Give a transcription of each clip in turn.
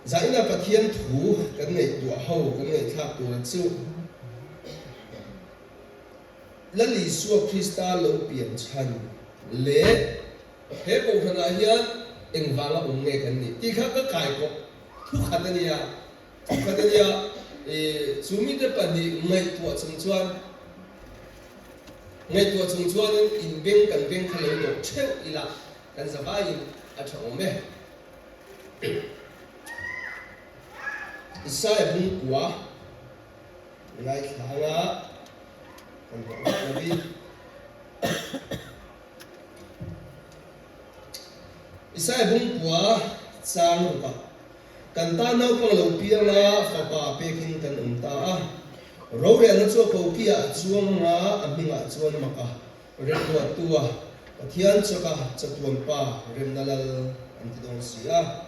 giải là phát hiện thủ cái ngày tuổi hậu cái ngày khác tuổi chịu lần lý suy Christa lâu biển chân lệ hết cùng thằng này hiền anh vang là ông nghe cái này thì khác cái cài cọc thu khát này à thu khát này à chú mình đã bắt đi ngày tuổi chung chuan in beng kan beng khalo do cheu ila kan zaba in a thong me isai bung kwa ngai thanga kan bo nabi isai bung kwa chang ba kan ta no pang lo pia na fa pa pe kin kan ta rau re na chu ko kia chuang nga aminga chuan maka re tua pathian chaka chatuan pa rem nalal antidong sia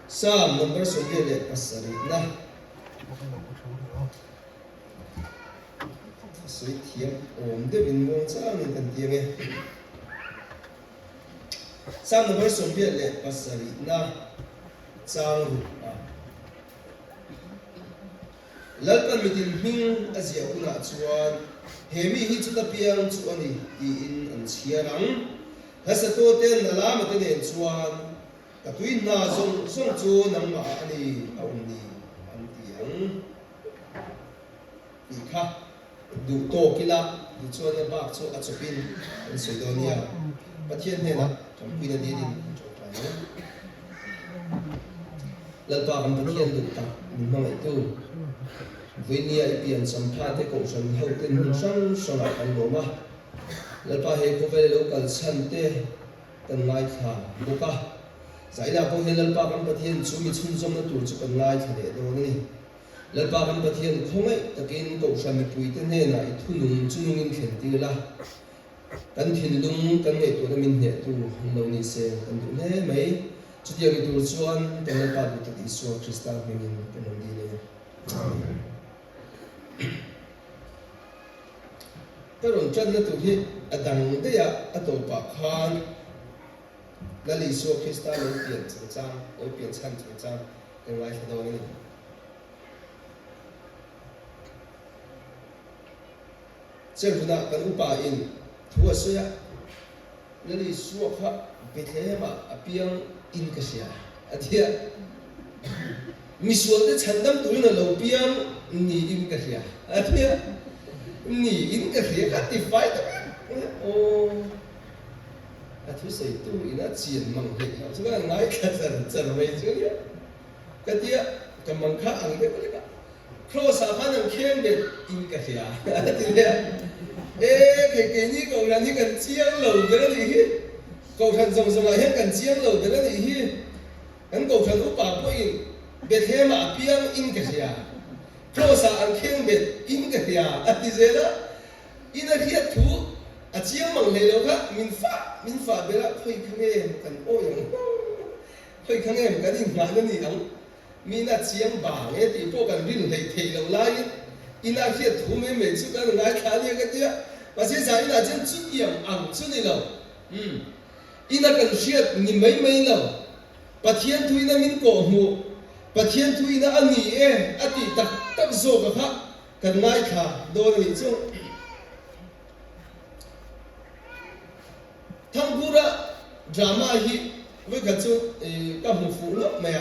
Psalm number 17 pasari na sui thiam om de bin mo cha min kan tiang e Psalm number 17 pasari na chang ru lalkan mitin hing azia kuna chuan hemi hi chuta piang chu ani ti in an chiarang hasato ten nala mate nen chuan katui na zong chu nang ma ani auni an tiang ikha du to kila du chuan ba chu a chupin an sedonia pathian ne na champina di din chopani lalpa kan pathian du ta ni mai tu Vinia ipian sampate ko san hautin sang sanga kan loma lalpa he ko ve local sante kan ngai tha buka zaina ko he lalpa kan pathian chumi chun zom na tur chu kan ngai tha de do ni lalpa kan pathian khongai takin ko san mi pui te ne na i thunung chunung in khen ti la kan thin lung kan ngai to na min ne tu lo ni se kan du ne mai chu dia mi tur chuan kan lalpa du ta Isu Krista min kan di ne amen Karon chan na tu hi adang de ya atopa khan lali so Krista lo pian chang lo pian chan chang kan lai do ni chen kuna kan upa in thua soya lali so kha bethlehema apiang in ka sia athia misual de chandam tu na lo piang ni in ka sia athia ni in ka sia ka ti fai ta o athu sei tu ina chien mang he so ka ngai ka zan mai chu ya ka tia ka mang kha ang de ka cross a khan ang khem de in ka sia athia ke ni ko ran ni kan chiang lo de ni hi ko than zong zong a he kan chiang lo de ni hi kan ko than upa ko in Bethema piang in kahya, closa ang keng bet in kahya at dizela ina hiya tu at siyang manglelo ka min fa bela koy kangem kan oyang koy kangem kan in ngana ni ang mina siyang bang ti po kan rin lay thay lo lai ina hiya tu me chu kan ngai khani ka tia masi sa ina chen chu yang ang chu ni lo ina kan hiya ni mai lo pathian tu ina min ko mu pathian tu ina ani ati tak zo ka kha kan ngai kha do ni chu thangpura drama hi với cả chú các mục phụ nữ mẹ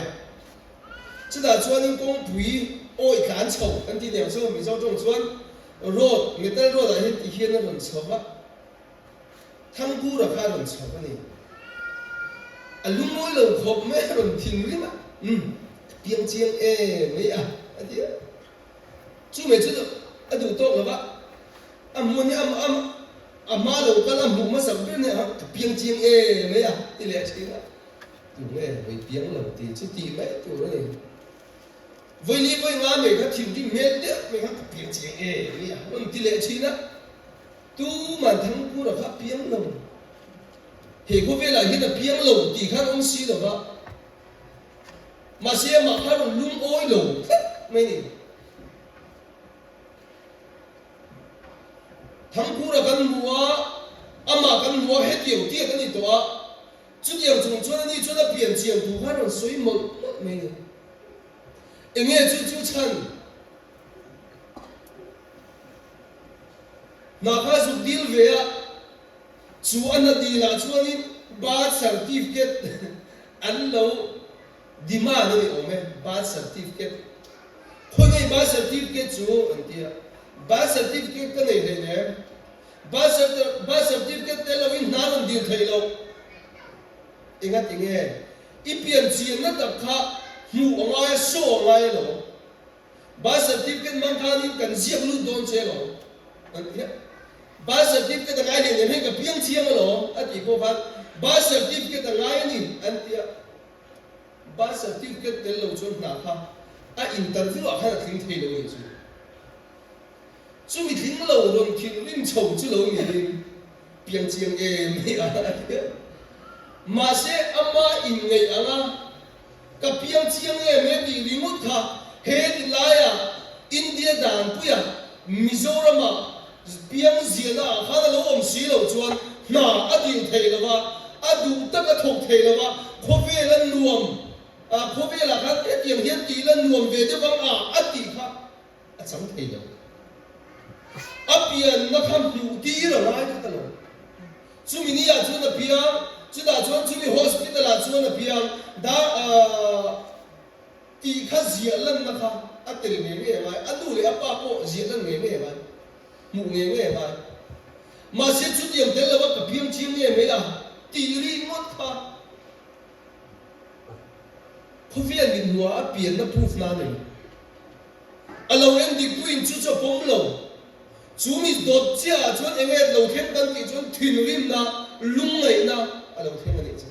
chứ là chuan những công quý ôi cán chậu anh đi đèo sâu mình sau trong chuan rồi người ta rồi là hết thì hiên nó còn chậu á thangpura khai còn chậu cái này lúc mỗi lần họp mẹ còn thình lắm á tiếng chiêng mấy à anh đi chú mẹ chú được đủ tốt rồi bác muốn nhá mà đâu có làm bụng mà sập bên này hả tiếng chiêng mấy à thì lẽ chứ đó tụi nghe với tiếng là thì chứ tìm mấy tụi đó này với lý với ngã mình các thiếu đi mệt đấy mình các tiếng chiêng mấy à còn thì lẽ chứ đó tu mà thằng cu là các tiếng lồng thì có vẻ là cái là tiếng lồng thì khác ông xí rồi bác mà xe mà khác là lung ôi lồng mấy này thằng cu là căn mua mà căn mua hết điều tiết cái gì đó chút điều chúng cho nên cho nó biển chiều thủ phát là suy một mấy nghe chú chân na kha zu deal về chú anh đi là chú anh birth certificate anh lâu demand này ôm birth certificate khôi cái birth certificate chú anh tia birth certificate cái này này birth certificate thế là in nào anh đi thấy lâu ingat nghe ipian chiên nó tập khá mu online show online lo birth certificate mang khá ni cần giết luôn đón chế lo anh tia birth certificate ngay liền nên cái piang chiên lo anh chỉ có phát birth certificate ngay ni anh tia birth certificate thế lâu chôn nào khá interview à khá là thính thấy lâu như thế chú mình thính lâu rồi thính linh chầu chú lâu như piang chiên em mà sẽ ama in ngày anga cái piang chiang em đi remote kha he đi lại India đàn puya Mizoram piang ziana khá là lâu ông xí lâu chuan na adi thầy là ba adu tất cả thuộc thầy là ba khó về lần nuông khó về là khá cái tiền hiến tỷ lần nuông về để vắng adi khá chẳng thầy đâu apian nó không đủ tí rồi lại cái tao chú mình đi chú là piang chú đã chú mình hospital là chú là piang đã tỷ khá diệt lần nó khá tiền nghề vậy adu lấy apa po diệt lần nghề vậy mù nghề vậy mà sẽ chút điểm thế là cái piang chiêm nghề vậy là tỷ ri mất khá không phải mình mua piang nó proof na này alo em đi quên chú cho bông lâu chú mình đốt chia chú em nghe lâu thêm đăng ký chú thuyền rim na lung này na lâu thêm cái gì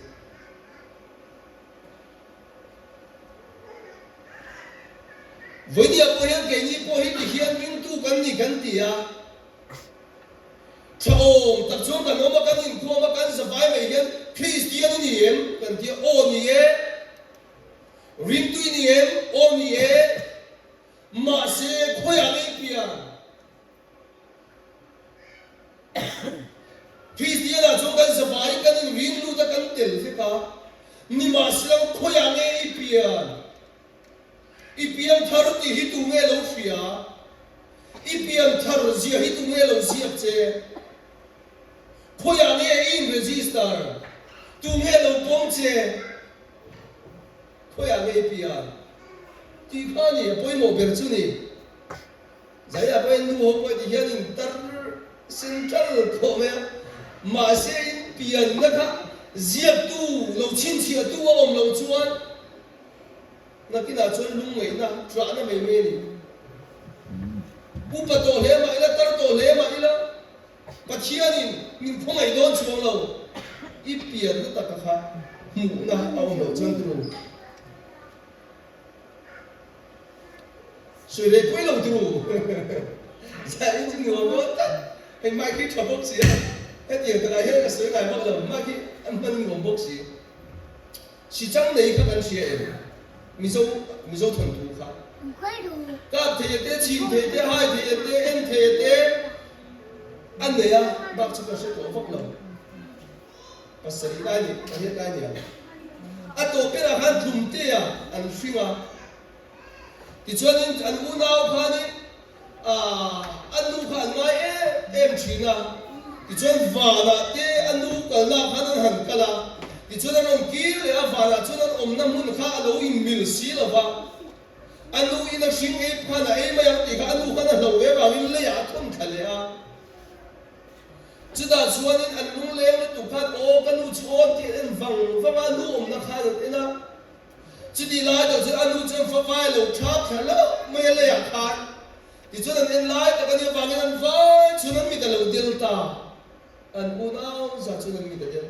với đi ở hiện cái gì po hiện thì hiện những tu cần gì chào tập trung cần nó mà cần những tu mà cần survive vậy hiện Christian ni em cần thì ô ni em rim tu ni em ô ni em mà sẽ khôi phục cái piang Christian là chúng ta survive cần những rim tu ta cần tiền thế cả ni mà sẽ khôi phục cái piang ipiang tharu ti hitu nge lo fia ipiang tharu zia hitu nge lo zia che khoya nge in register tu nge lo pom che khoya nge ipiang ti khani poi mo ber chu ni zai a poi nu ho poi ti hian in tar central ko me ma se in pian na kha zia tu lo chin chia tu om lo chuan na kina chon lung ngai na tra na mai me ni upa to le ma ila tar to le ma ila pathianin min phongai don chuang lo I pian na ta kha mu na au lo chan tru sui le poi lo tru za in jing no mo ta ai mai ki thọ bốc xí cái tiền từ đây hết cái sới này bắt đầu mai ki ăn phân ngom bốc xí si chang nei ka kan xí miso thuần thủ khác các thầy tế chín thầy tế hai thầy tế em thầy tế anh này bác chúng ta sẽ có pháp luật và xử lý cái này và hiện cái này tổ cái là hắn thùng tế anh suy thì cho nên anh u nào khá đi anh u khá ngay em chỉ thì cho nên vào là tế anh u cả là khá hẳn cả là thì cho nên ông kia là vào là cho nên ông năm muốn khá lâu in mil xí là vào anh u in là sinh ấy khá là ấy mà thì khá anh u khá là lâu ấy vào in lấy không khá là chứ đã cho nên anh u lấy nó tụ khá ô anh u cho thì anh vâng anh u ông nó khá là thế nào chứ đi lại đó chứ anh u chân phá vai lâu tháp khá lâu mới lấy khá thì cho nên anh lại các anh vâng anh vai cho nên mình đã lâu điều ta anh u nào ra cho nên mình đã điều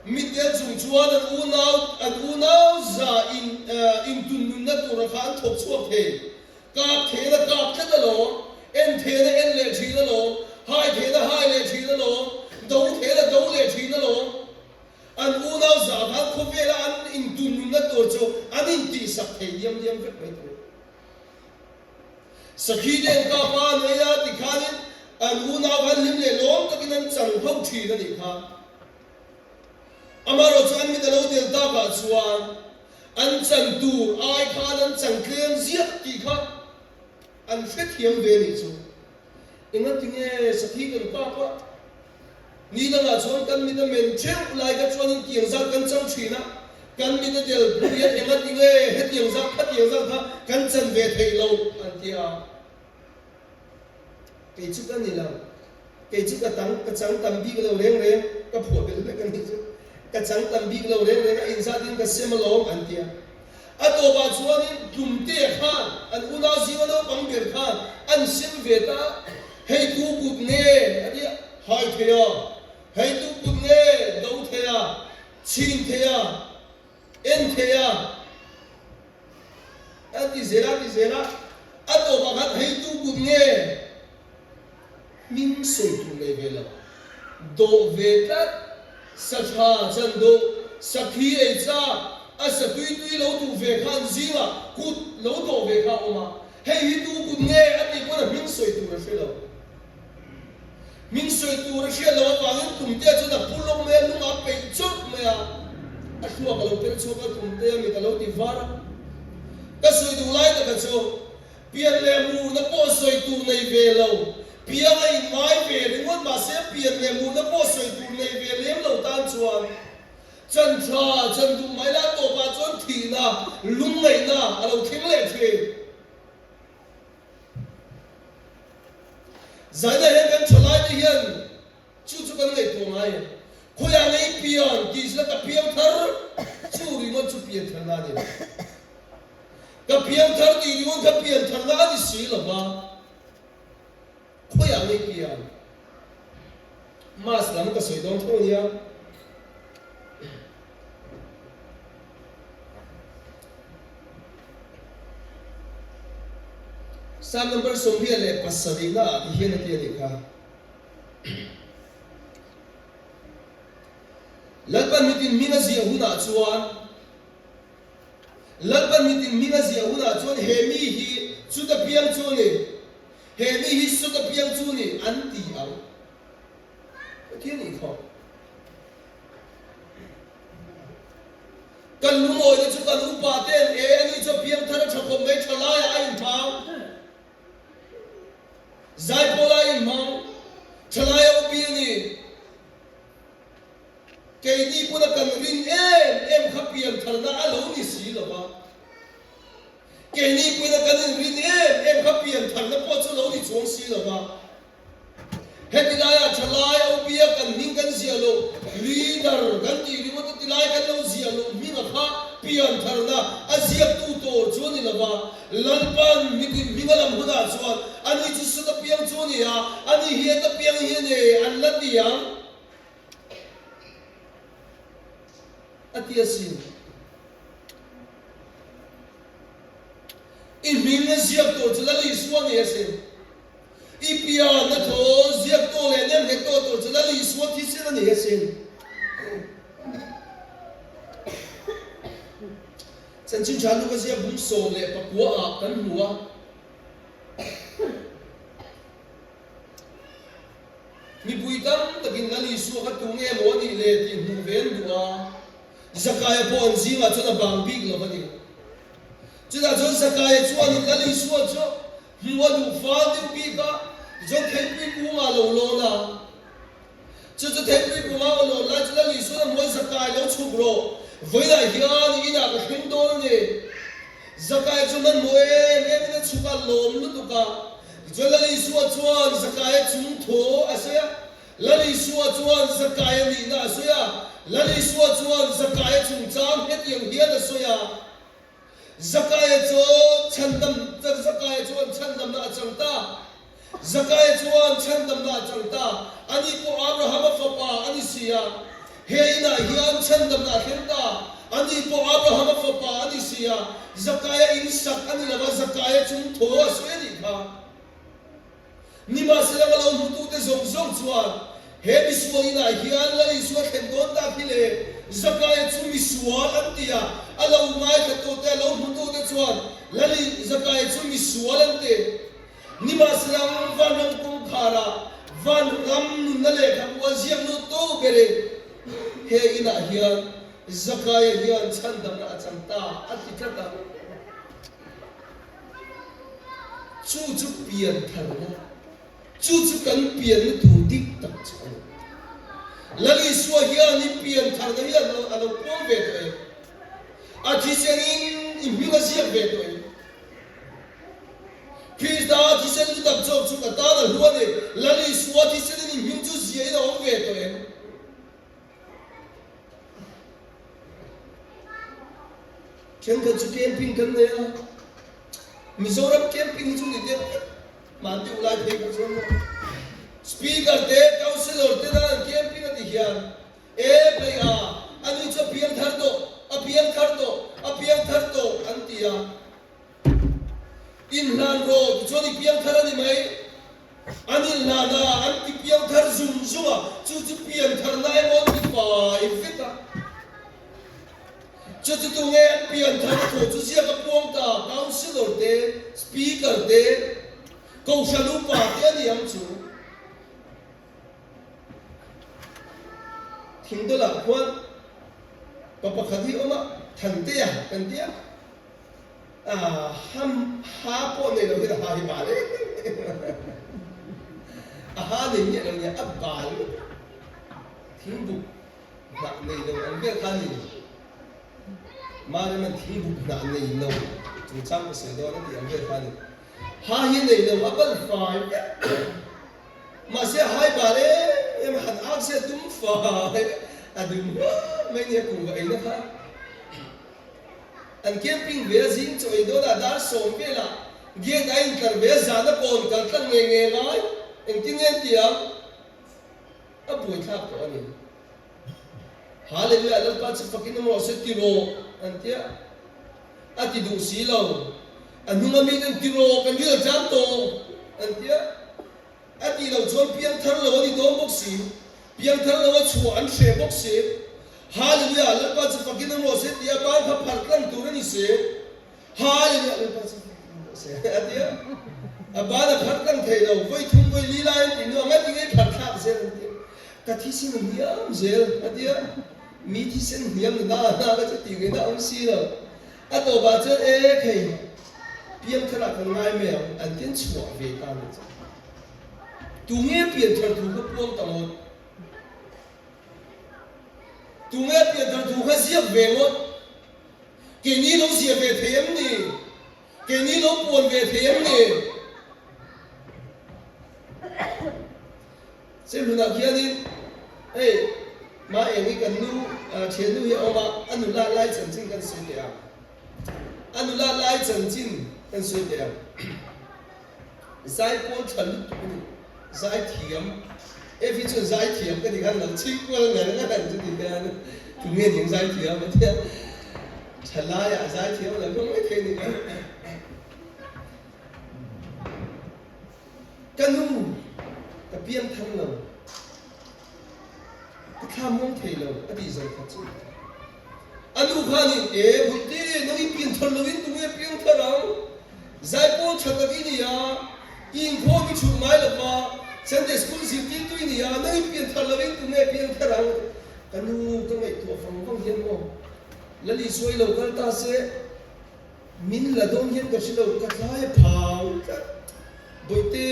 Mitel chung chuan an u nau za in tun nun na tur khan thop chuak the ka the na ka the da lo en the na en le thi da lo hai the na hai le thi da lo do the na do le thi da lo an u nau za khan khop ve la an in tun nun na tur chu an in ti sak the yam vet mai tu sakhi den ka pa ne ya ti khanin an u nau khan lim le lom takin an chang hau thi na ni kha amaro chuan mi dalo del ta ka chuan an chan tur ai khan an chan klem zia ti kha an fet hiam ve ni chu inga tinge sakhi kan pa pa ni da nga chuan kan mi da men cheu lai ka chuan in kiang za kan chang thina kan mi da del buya inga tinge het yang za khat yang za kha kan chan ve thei lo an tia ke chu kan ni la ke chu ka chang tam bi lo reng reng ka pho bel le kan ni chu ka chang tam bi lo reng reng in za din ka sem lo an tia ato ba chuan in tum te khan an una ziwa lo bang ber khan an sim ve ta hei tu but ne adia hai thea hei tu but ne do thea chin thea en thea ati zera ato ba khan hei tu but ne min soi tu ne vela do ve ta sakha chan do sakhi ei cha asa tui lo tu ve khan ziwa kut lo do ve kha oma hei tu but ne ati ko na min soi tu ra shelo min soi tu ra shelo ba ngin tum te chu da pulong me lu ma pe chok me a ashua ka lo pe chok ka tum te mi ka lo ti vara ka soi tu lai ta ka chu pian le mu na po soi tu nei ve lo pian ai mai ve ni ngon ma se pian le mu na po soi tu nei ve lem lo tan chuan chân tu mai la to ba chon thi na lung nei na alo thing le the zai da hen kan cholai ti hian chu kan nei to ngai khoya nei pian ki sla ka pian thar chu ri mo chu pian thar na ni ka pian thar di ri mo ka pian thar na di si lo ba khoya nei pian mas lam ka soi dong tho nia Psalm number sombiya le pasavina hiena te likha lalpan mitin mina zia huna chuan hemi hi chuta piang chuni hemi hi chuta piang chuni anti au tieni kho kan lu moi de chu kan lu pa ten e ani cho piang thara chakom mai thala ya ai phao zai pola in mau chalaya upiani ke ni puna kan rin em khapian tharna alo ni si lo ba ke ni puna kan rin em khapian tharna po chu lo ni chong si lo ba hetilaya chalaya upia kan ning kan sia lo leader kan ti ri mo tilai kan lo sia lo mi na kha pian tharna azia tu to choni lo ba lalpan mi ngalam huda chuan ani chu su ta piang choni ya ani hi ta piang hi ne an la tiang atiasin in min na zia to chalali suan ya se ipia na to zia to le nem he to chalali suan ti se na ya se chân chính cha lúc cái bún sổ lệ và của cắn lúa mi bùi tâm tập in ngali suy các tung nghe mỗi đi lệ thì hùng vén đùa zakai pon gì mà cho nó bằng big lo vậy chứ là cho zakai cho anh ngali suy cho mua đủ phá đủ big đó cho thêm big cũng mà lâu na cho thêm big cũng mà lâu lại cho ngali suy là mua zakai lâu chụp rồi với lại hiền ý là cái hình đồ này zakai cho mình mua em nó chụp cả lốm nó tụ cả cho là lý số chuan zakai chúng thô à sao là lý số chuan zakai này na sao là lý số chuan zakai chúng trang hết những hiền là sao zakai cho chân đầm zakai chuan chân đầm na chẳng ta zakai chuan chân đầm na chẳng ta anh có Abraham papa anh sia hei na hian chân đầm na khen ta ani po Abraham papa ani sia zakaya in sak ani lama zakaya chung tho aswe ni kha ni ma se la lo tu te zong zong chuan he bi suwa ina hian la li suwa khen don ta khile zakaya chung mi suwa antia alo mai ka to te lo tu te chuan la li zakaya chung mi suwa lante ni ma se la van kum khara van ram nu na le kha wa ziam nu to bere he ina hian zakaya hian chandam na achanta atikata chu pian tharna chu kan pian tu dik tak chang lali suwa hian ni pian tharna hian alo pom ve to athi senin imhiga sia ve to Krista thi sen chu dap chok chu ka ta da luane lali suwa thi senin imhim chu sia ina om ve to Ken ka chu camping kan ne Mizoram camping chu ni de ma ti ulai the ka chu speaker de councilor de na camping ati hian bhaiya ani chu pian thar do antia in lan ro chu ni pian thar ani mai ani la na anti pian thar zum zuma chu pian thar na mon ti pa ifita Cho tu nghe pian thar ko chu sia ka pom ta councilor de speaker de ko shalu pa te ni am chu thing do la kwan pa khadi oma than te ya kan te ham ha po ne lo ha hi ba le ha ne ni lo ni abba le thing bu na ne lo an be khan ni Mari man thi bu na nei no chu chang se do na ti am ve khan ha hi nei no apal fai ma se hai ba le em han ak se tum fa adum mai ne ku ga ina kha an camping ve zin choi do da dar som ve la ge da in kar ve za na pon kal tang nge lai en tin en tia a boi tha ko ani hallelujah la pa chi fakin mo se ti ro antia ati du si lo anunga mi den ti ro kan ri jam to antia ati lo chon pian thar lo ni do bok si pian thar lo chuan she bok si hallelujah la pa chi fakin mo se ti ba kha phar kan tu ni se hallelujah la pa chi se atia aba da phar kan thei lo voi thum voi li lai ti no ma ti ngai phar kha se ka thi sin ni am zel atia mi thi sen hiam na ga ti ngai na om si lo ato ba che khei pian thara kan ngai me an tin chua ve ta ni tu nge pian thar thu ko pom ta mo tu nge pian thar thu ka sia ve mo ke ni lo sia ve them ni ke ni lo pon ve them ni se lu na kia ni ma ni kan nu chen nu ya oma anu la lai chen jin kan su de anu la lai chen jin kan su de zai po chen tu ni zai thiam fi chu zai thiam ka ni kan lang chi ko ngai na kan chu di kan tu nge ding zai thiam ma te chala ya zai thiam la ko mai the ni kan nu ka pian thang lo ka mong thei lo ati zai kha chu anu khani buti no i pian thar lo in tu nge pian tharang zai po chaka ki ni ya in kho ki chu mai lo ba Sunday school si ti tu ni ya no i pian thar lo in tu nge pian tharang anu ka mai tu fang fang hian mo lali soi lo kal ta se min la dong hian ka shi lo ka thlai phau ka boite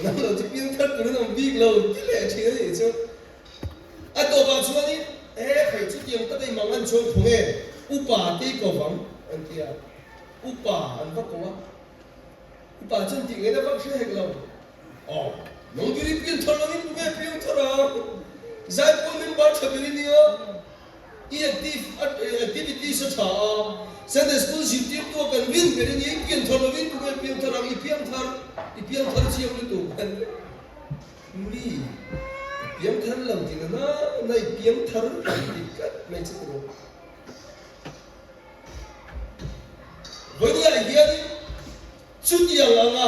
na lo ti pian thar tu no big lo ti le chi ni chu ato ba chu ni khai chu tiang ta dei mang an chon thong upa ti ko wang an tia upa an ba ko wa upa chen ti nge da ba she hek lo nong gi pian thar lo ni tu nge pian thara zai po min ba thabi ni yo activity sa cha Sunday school si ti to kan win ke ni pian thar lo win tu nge pian thara i pian thar chi yo ni tu kan muri piam thar lam ti na nai piam thar ti ka mai chi ro voi ni ai dia ni chu ti yang nga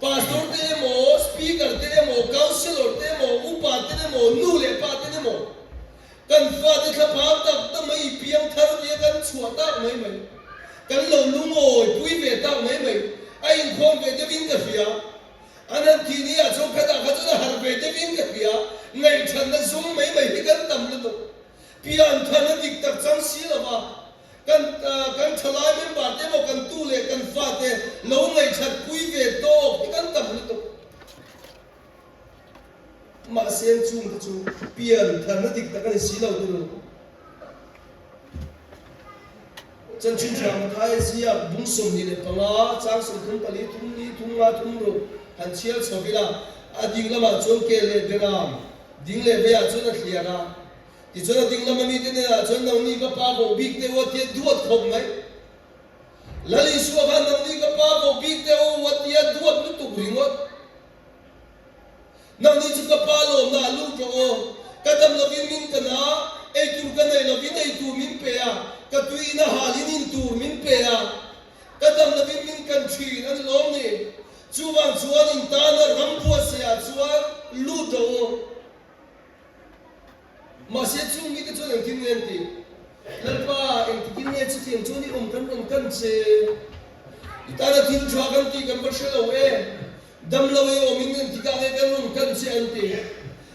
pastor te mo speaker te mo counselor te mo upa te mo nu le pa te mo kan fa te kha pa ta mai piam thar ni kan chua ta mai kan lo lu ngoi pui ve ta mai ai khom ve de bin ka fia anan ti ni a cho ka da ka cho har ve de bin ka fia ngai chan na zum mai hi kan tam lu to pian thana dik tak chang si lova kan thalai men ba te mo kan tu le kan fa te lo ngai that pui ve to kan tam lu to ma sen chung chu pian thana dik tak kan si lo tu chân chuyên trường thái gì à bung sum đi để panga trang sum thung pali thung ni thung nga thung ro han chial choki la ading lama chon ke le benam ding le be a chon a thlia na ti chon ding lama mi te na chon nong ni ka pa bo big te wo te duat khom mai lali su van nong ni ka pa bo big te wo wat ya duat nu tu ringot nong ni chu ka pa lo na lu ro kadam lovin min kana e tu kana lovin e tu min pe a katui na halin in tur min pe a kadam na bin min kan thin an lom ni chuwang chuan in ta na ram phua se a chuan lu to ma se chung mi ka chuan ang tin nen ti lalpa eng ti kin ne chi tiang chuan ni kan che ta na tin chua kan ti kan ba shelo e dam lo e o min ti ka ne kan kan che an ti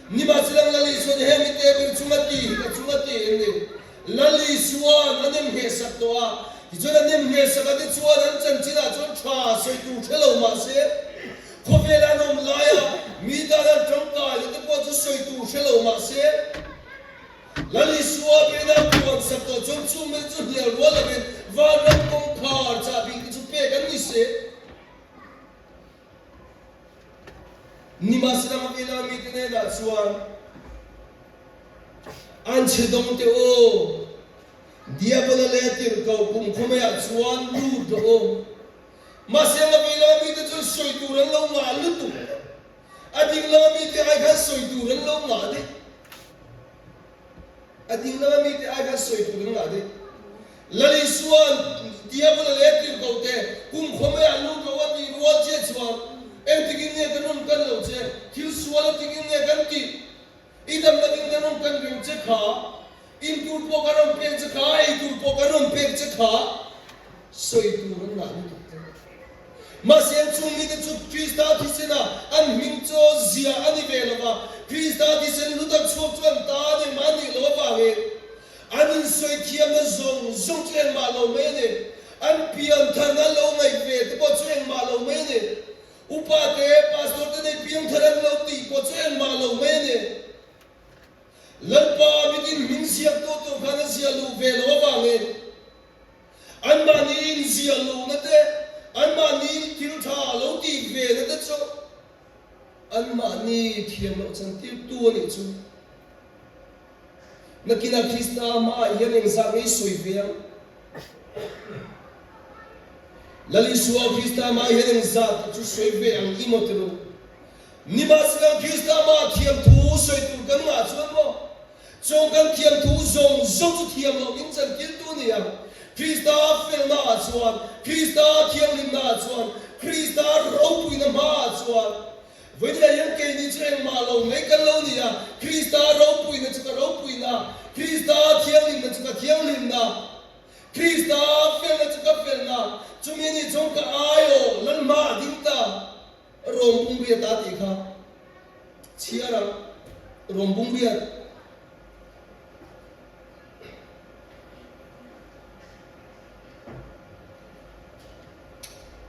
ni ma chilang lali so he mi te bir chumati ni lali suan anem he saktoa ichona nem he sakade chuan an chan china chon tha soi tu thelo ma se khobela nom laya mi da ran tongka le te po chu soi tu thelo ma se lali suwa be na puan sakto chon chu me chu hial wala ben va ram kong khar cha bi chu pe kan ni se ni ma sira ma be la mi te ne da suan an che dong te o diabolo le tir ko kum khome a chuan lu do o ma se ma be la mi te chu soi tu ran lo ma lu tu ading la mi te ai kha soi tu ran lo ma de ading la mi te ai kha soi tu ran ma de lali suan diabolo le tir ko te kum khome a lu do wa ti ro che chuan em ti kin ne kan kan lo che thil suan ti kin ne kan ti idam laging ganun kan ring che kha in tur po karon pe che kha ai tur po karon pe che kha soi tur na ni tu ma sen chung ni te chu krista thi sena an hing cho zia ani ve lova krista thi sen lu tak chok chuan ta ni ma ni lo ba ve an soi thiam na zong chen ma lo me ne an pian than na lo mai ve te po chen ma lo me ne upa te pastor te ne pian than lo ti po chen ma lo me ne lalpa bitin min siap to khana sia lu ve lo ba nge an ma ni sia lu na te an ma ni til tha lo ti ve na te cho an ma ni thiam lo chan ti tu ni chu na kina krista ma yan eng sa ngai soi ve lali suwa krista ma yan eng sa chu soi ve ang imotro ni ma sa krista ma thiam thu soi tu kan ma chuan mo chong kan thiam thu zong chu thiam lo in chan kil tu ni ang krista fel na chuan krista thiam lim na chuan krista ro pui na ma chuan với đây những cái như thế mà lâu mấy cái lâu nè krista ro pui na chuka ro pui na krista thiam lim na chuka thiam lim na krista fel na chuka fel na chumi ni chong ka ayo lan ma ding ta rom bung bia ta ti kha chiara rom bung bia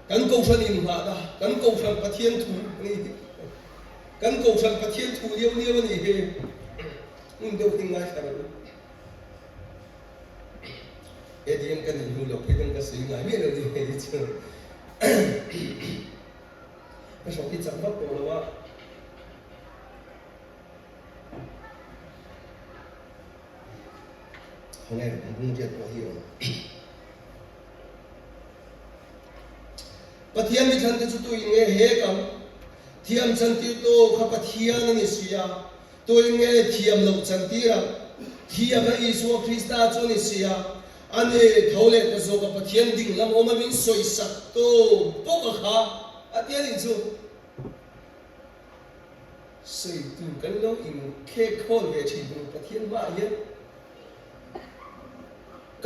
kan câu san in ma da kan câu san pathian thu ni kan câu san pathian thu liêu liêu ni he un deu ting ngai sa ro ediem kan ni lo pe kan ka sui ngai me lo ni he chu a so ki chang ba ko lo wa hôm nay cũng không biết có hiểu pathian mi than te chu tu nge he kam thiam chan ti to kha pathian ni sia to nge thiam lo chan ti ra thiam a isu krista chu ni sia ane thole ka zo ka pathian ding lam oma min soi sak to pok kha atian in chu soi tu kan lo in khe khol ve chi bu pathian ma ye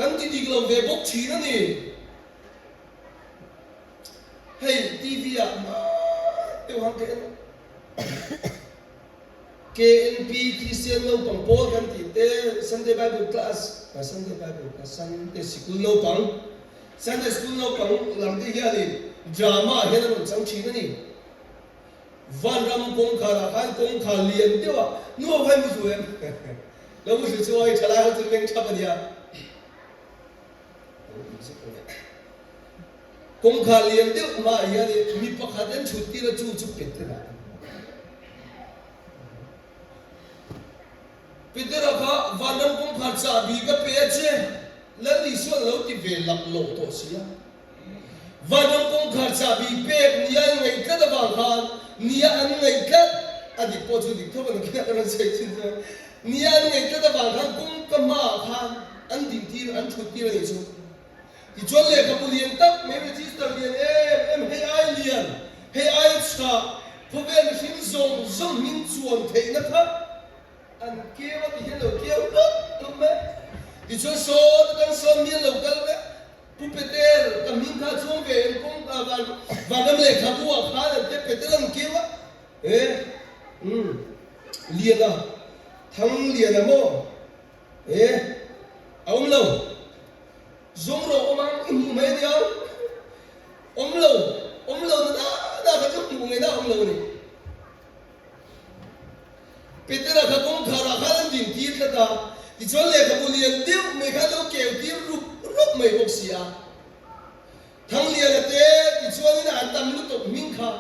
kan ti dig lo ve bok chi na ni hey TV à mà tiêu hàng thế KNP Christian no pang Paul kan ti te Sunday Bible class Sunday school no pang Sunday school no pang lam ti hian ni drama hian an chang thi ni van ram kong khara khan kong kha lian dewa no vai mu zu em lo mu su choi chala ha tu leng thap dia kong kha lian dewa ma hian ni mi pakhat an chuti la chu chu pet na Peter ka vanam kong kha cha bi ka pe che la li so lo ti ve lap lo to sia vanam kong kha cha bi pe nia ngai ka da bang khan nia an ngai ka adi po chu dik thoban ki ka ran sei chin nia an ngai ka da bang khan kong ka ma khan an din ti an thut ti ni chu ti chon le ka pulien tak me register lian em he ai lian he ai cha pho ven him zong min chuan thei na kha an kêu thì hiện đầu kêu tốt me thì số đang số miên đầu cái đấy pupeter cầm miên khá xuống về cũng và năm lệ khá bùa khá là tiếp peter làm kêu á liền à thằng liền à mô ông lâu giống rồi ông ăn im mấy đi ông lâu nó đã phải chúc mừng người nào ông lâu này Peter là các công khara khăn din tiết là ta, thì cho lệ các bulian tiêu mấy khăn đâu kéo tiêu rúp mấy bốc xia, thằng liền là thế thì cho nên là tâm lúc tục minh khá,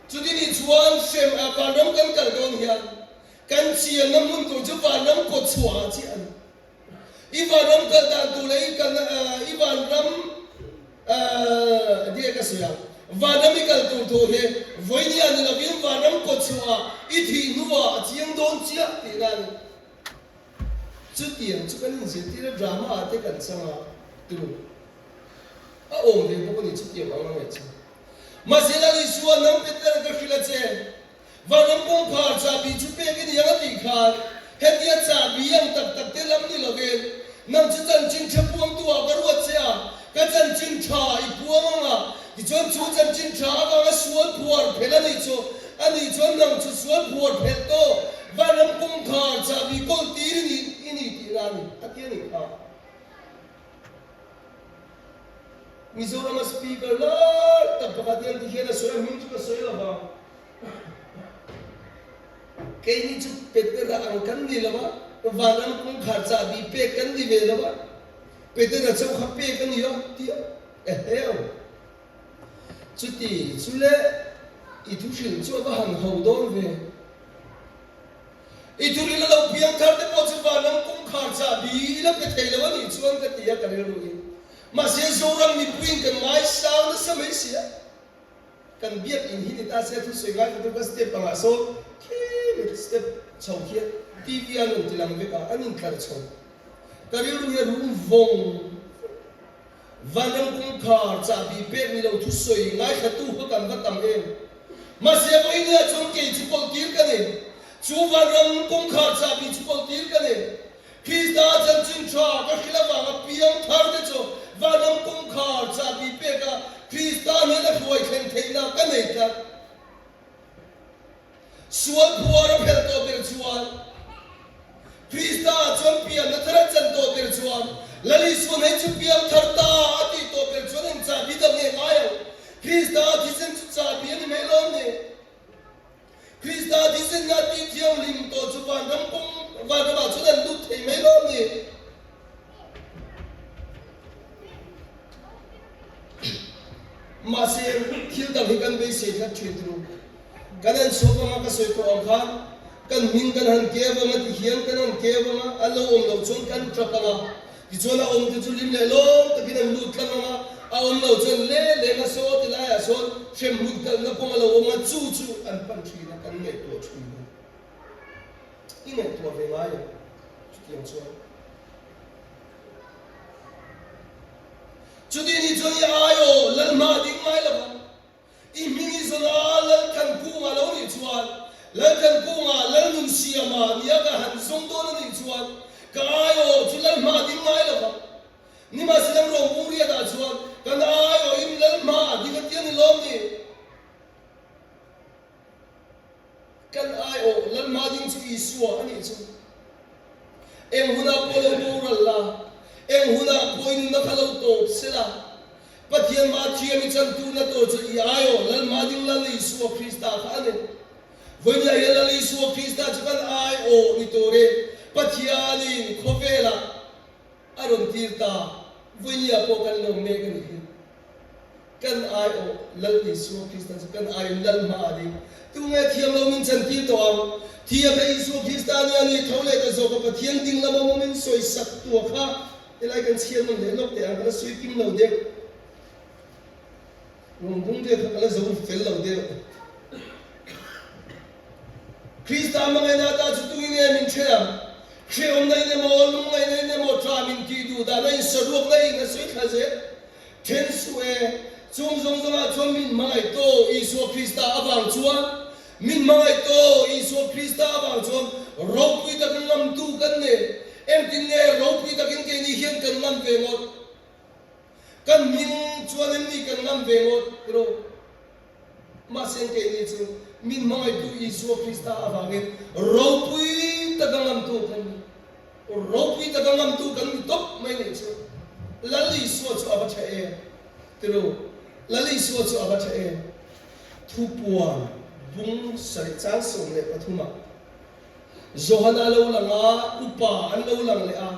cho nên thì cho xem vào năm căn cả con hiền, căn chiên năm muốn tổ chức vào năm cột xóa chiên, ít vào năm căn đàn tụ lấy căn ít vào năm đi cái gì Vanamical tu he voinia ni lavin vanam ko chua ithi nuwa chiang don chia ti nan chu tiang chu kan ni ti drama ate kan sanga tu a om de ko ni chu tiang ang ngai chu masela li suwa nam peter ka khila che vanam kong kha cha bi chu pe ke ni yang ti kha he dia cha bi yang tak te lam ni logen nam chu chan chin che puang tu a garwa che a ka chan chin tha I puang a thì chọn chú chân chính trả vào cái suốt buồn phải là này chú anh ấy chọn nằm chú suốt buồn phải to và nằm công khả chả vì con tí đi làm anh kia này à Mizoram speaker là tập hợp tiền thì hiện là số mình chú có số là vào cái này chú Peter là ăn cắn đi là và nằm công khả chả vì pe cắn đi về là Peter là cháu khắp pe cắn đi đó tiếc heo chú tỷ chú lệ itu film chú có hàng hậu đón về itu đi là lâu biếng thar để bỏ chú vào năm cũng khá trả bí là cái thầy là vấn đề chú ăn cái tía cái rồi mà sẽ dấu răng mi bring cái máy sao nó sẽ mấy xía cần biết in hít ta sẽ thu suy ngay cái cái step bằng à số cái step chầu kia TV anh thì làm việc anh in cái chầu cái rồi rung vong vanam kong khar cha bi pe ni lo thu soi ngai khatu ho kan va tam em ma se bo ina chung ke chu pol tir ka ne chu vanam kong khar cha bi chu pol tir ka ne khi da jan chin tra ka khila wa ma piang thar de cho vanam kong khar cha bi pe ka Krista ne la khoi khen theina ka nei ta sual puara phel to ber chuan Krista champion na thara chan to ber chuan Lali suan hai chu piang tharta ati to per chuan cha bi dam ne mayo Krista disen chu cha bi ni me lom ne Krista disen na ti thiam lim to chu ban ram kong va ba chu dan lut thei me lom ne ma se thil dam hi kan be se kha thrin tru kanan so ma ka soi ko ang khan kan min kan han ke ba ma ti hian kan han ke ba ma alo om lo chung kan trapa ma thì cho là ông thì chú lim lệ lông, tại vì là lụt lắm mà, ông lâu chân lệ mà số thì lại số, xem lụt chân nó không là ông mà chú ăn pan chi là ăn nghề tuổi chú, cái nghề tuổi về ngay, chú tiếng cho, chú đi cho nhà ai ô, lần mà đi ngay là vậy, im mình đi là lần cần cũ mà lâu đi chuan, lần cần cũ mà lần nung xia mà, nia cả hàng sông đó nó đi chuan. Kayo chulal ma di mai la ba ni ma silam ro muri da chuan kan ayo im lal ma di ka tian lom ni Isua ani chu em huna polo buralla em huna point na khalo to sila pathian ma thiam mi chan tu na to chu I ayo lal ma ding lal Isua Krista khane vonya yelal Isua Krista chukan ai o ni tore pathianin khovela aron tirta vonya po kan lo me kan hi kan ai o lal Isua Krista chukan ai lal ma ding tu nge thiam lo min chan ti to am thiam Isua Krista ni ani thole ka zo ka pathian ding la mo min soi sak tu kha elai kan chiam man le lok te ang kana sui kim lo de bung de ka la zo fel lo de Krista ma ngai na ta chu tu nge min chea khreom nai ne mo lung nai ne mo tra min ti du da nai saruak nai na sui kha je then sue chung zong zong a chom min mai to Isua Krista awang chuan min mangai to Isua Krista awang chuan ro pui ta kan lam tu kan ne em tin ne ro pui ta kin ke ni hian kan lam ve ngot kan min chuan em ni kan lam ve ngot ro ma sen ke ni chu min mangai tu Isua Krista awang ro pui ta kan lam tu kan ro pui ta kan lam tu kan top mai ne chu lali Isua chu aba cha e ro lali Isua chu aba cha e thu puan bung sari chang song le pathuma Johanna lo langa upa an lo lang le a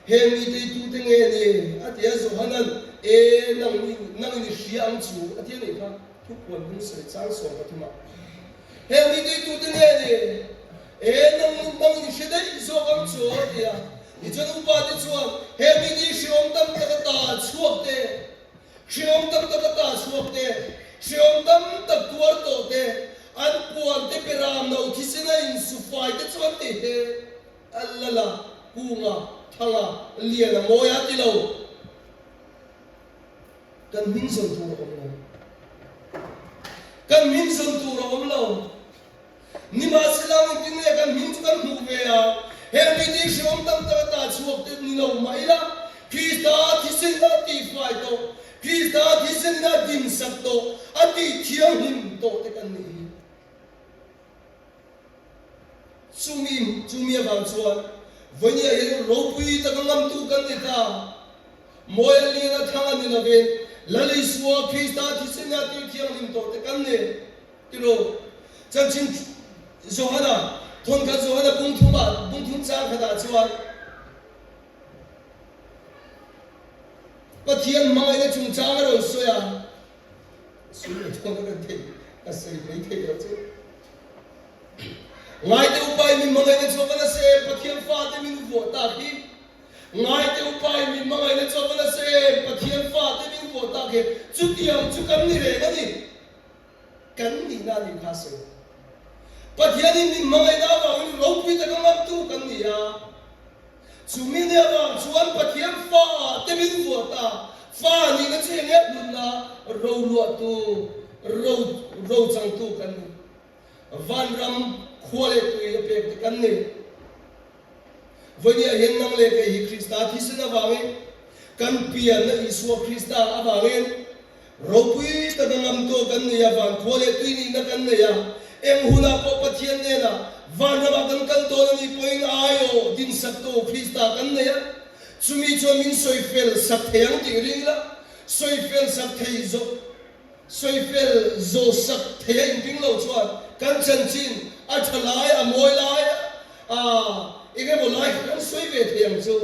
hemi te tu te nge ne atia Johanna e nang ni hiang chu atia ne kha thu puan bung sari chang song pathuma hemi te tu te nge ne e nang ni shidai zo gam chu atia ni chen upa te chu hemi ni shiom tam ta chuak te shiom tam ta chuak te shiom tam ta tuar to te an puan te peram no thisina in sufai te chuan te he allala kunga thanga liana moya ti lo kan min son tu ro om lo kan min son tu ro om lo ni ma silang tin ne kan min kan mu ve ya he mi ti shom tam ta chuak te ni lo mai la Krista thisina ti fai to Krista thisina din sak to ati thiang him to te kan ni Sumi abang chuan vonya yel ropui ta ngam tu kan ni ta moya li na thanga ni na ven lali Isua Krista thisina ti thiang lim to te kan ne tiro chan chin Johanna thon ka Johanna bung thum cha kha da chuan pathian mai na chung cha ro soya sumi thon ka the asai mai the yo chu ngai te upai min mangai ne chobana se pathian fa te min vo ta ki ngai te upai min mangai ne chobana se pathian fa te min vo ta ke chu tiang chu kam ni re ni kan ni na ni kha se pathian min mangai na wa ni ro pi ta kam tu kan ni ya chu min ne wa chuan pathian fa te min vo ta fa ni na che ne nun na ro lu tu ro chang tu kan ni van ram khole tu ye pe kan ne vonia hen nang le ke hi Krista thisina wange kan pia na Isua Krista awange ropui ta ngam to kan ne ya van khole tu ni na kan ne ya em huna ko pathian ne na van ra kan kan to ni poing ayo din sak to Krista kan ne ya sumi cho min soi fel sak theyang ti ring la soi fel sak thei zo sak theyang ping lo chuan kan chan chin a thalai a moi lai ige bo lai kan soi ve thiam chu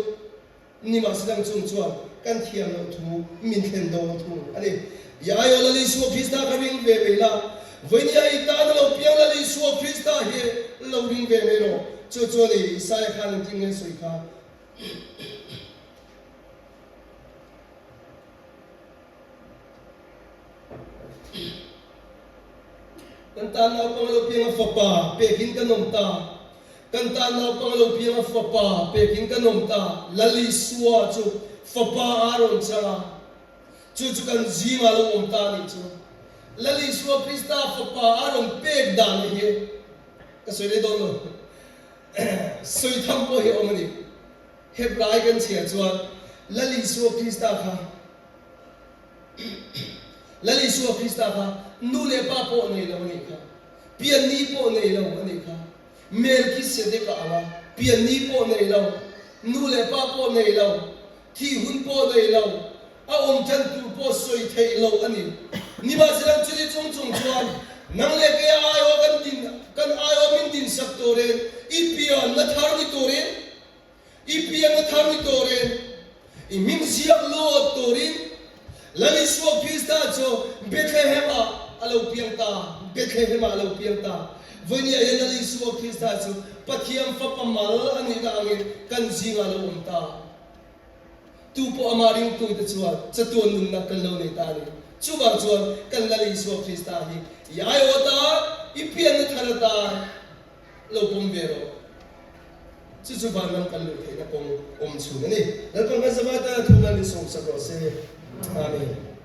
ni ma sidang chung chuan kan thiam lo thu min khen do thu ani ya yo la Isua Krista ka ring ve ve la vonia ita lo piang la Isua Krista he lo ring ve me ro chu chu ni sai khan ting nge soi kha kan ta na pangalo piang fa pa pe kin kanom ta kan ta na pangalo piang fa pa pe kin kanom ta lali Isua chu fa pa aron cha chu kan ji ma lo om ta ni chu lali Isua Krista fa pa aron pe da ni he ka soi le do lo soi tham po he om ni Hebrai kan chia chuan lali Isua Krista kha lali Isua Krista kha nu le pa po nei lo ni kha pian ni po nei lo ni kha Melchizedek anga pian ni po nei lo nu le pa po nei lo thi hun po nei lo a chan tu po soi thei lo ani ni ba silang chuli chung chuan nang le ke ayo kan ayo min din sak toren ipian na thar ni toren ipian na thar ni toren I min siap lo torin lali suak Krista cho Bethlehem alo piangta Bethlehem alo piangta venia lali suak Krista cho pathiam fa pamal ani da angin kan zinga lo umta tu po amaring tu te chuan chatun nun na kan lo nei ta ni chuwang chuan kan lali suak Krista hi yayo ta ipian na tharata lo bombero Cucu bandang kalau kita pun chunani, dan kalau mazhabata tuhan disong sakose, amin.